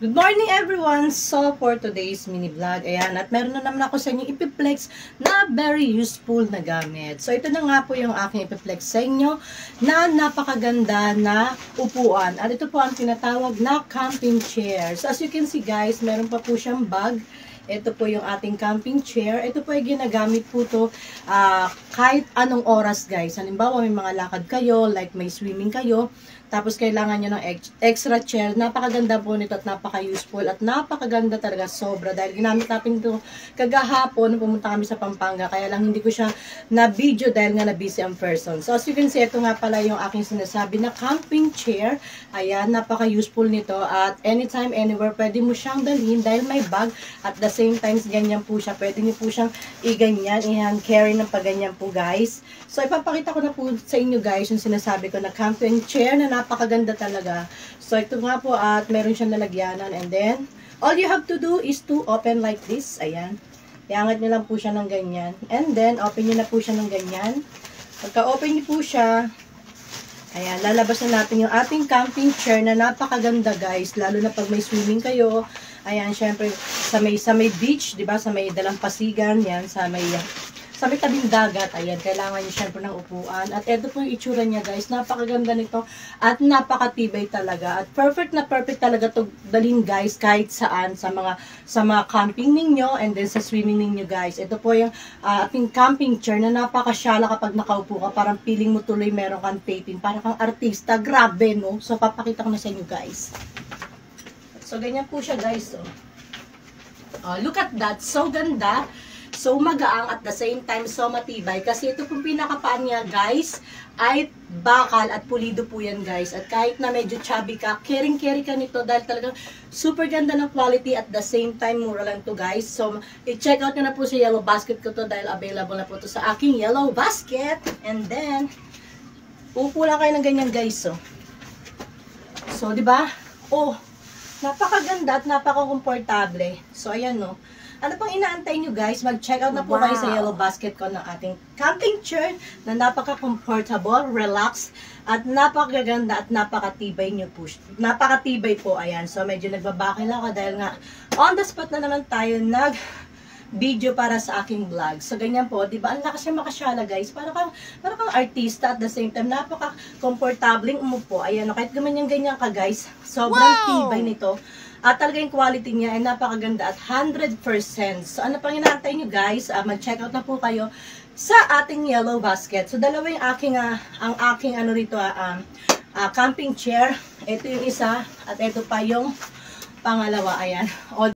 Good morning everyone! So for today's mini vlog, ayan, at meron na naman ako sa inyo ipiplex na very useful na gamit. So ito na nga po yung aking ipiplex sa inyo na napakaganda na upuan. At ito po ang tinatawag na camping chair. So as you can see guys, meron pa po siyang bag. Ito po yung ating camping chair. Ito po ay ginagamit po to kahit anong oras guys. Halimbawa may mga lakad kayo, like may swimming kayo, tapos kailangan nyo ng extra chair. Napakaganda po nito at napaka-useful at napakaganda talaga sobra. Dahil ginamit natin ito kagahapon, pumunta kami sa Pampanga. Kaya lang hindi ko siya na-video dahil nga na-busy ang person. So as you can see, ito nga pala yung aking sinasabi na camping chair. Ayan, napaka-useful nito. At anytime, anywhere, pwede mo siyang dalhin dahil may bag. At the same time, ganyan po siya. Pwede nyo po siyang i-ganyan, i-hand carry ng pag-ganyan po guys. So ipapakita ko na po sa inyo guys yung sinasabi ko na camping chair na napakaganda talaga. So ito nga po at meron siyang lalagyanan and then all you have to do is to open like this. Ayan. Iangat nyo lang po siya ng ganyan. And then open nyo na po siya ng ganyan. Pagka-open nyo po siya, ayan, lalabas na natin yung ating camping chair na napakaganda guys. Lalo na pag may swimming kayo. Ayan, syempre sa may beach, 'di ba? Sa may dalampasigan, 'yan, sa may tabing dagat, ayan, kailangan niyo syempre ng upuan. At ito po yung itsura niya guys, napakaganda nito at napakatibay talaga. At perfect na perfect talaga to dalhin guys kahit saan sa mga camping ninyo and then sa swimming ninyo guys. Ito po yung ating camping chair na napakasyala kapag nakaupo ka, parang feeling mo tuloy meron kang taping, parang kang artista. Grabe no. So papakita ko na sa inyo guys. So ganyan po siya guys. Look at that, so ganda. So magaang at the same time so matibay kasi ito pong pinakapaan niya guys ay bakal at pulido po yan guys. At kahit na medyo chubby ka, carry ka nito dahil talagang super ganda ng quality at the same time mura lang to guys. So i-check out nyo na po sa Yellow Basket ko to dahil available na po to sa aking Yellow Basket. And then upo lang kayo ng ganyan guys. So di ba? Oh, napakaganda at napaka-komportable. So ayan no. Ano pang inaantay nyo guys? Mag-check out na po kayo sa Yellow Basket ko ng ating camping chair na napaka-comfortable, relax, at napakaganda at napakatibay nyo po. Napakatibay po, ayan. So medyo nagbabakil ako dahil nga on the spot na naman tayo nag-video para sa aking vlog. So ganyan po, di ba? Ang lakas yung makasyala guys. Para kang artista at the same time, napaka-comfortable umupo. Ayan, kahit ganyan ka guys, sobrang tibay nito. At talaga yung quality niya ay napakaganda at 100%. So ano pang inaantay nyo guys? Mag-check out na po kayo sa ating Yellow Basket. So dalawa yung ang aking ano rito, camping chair. Ito yung isa at ito pa yung pangalawa. Ayan. O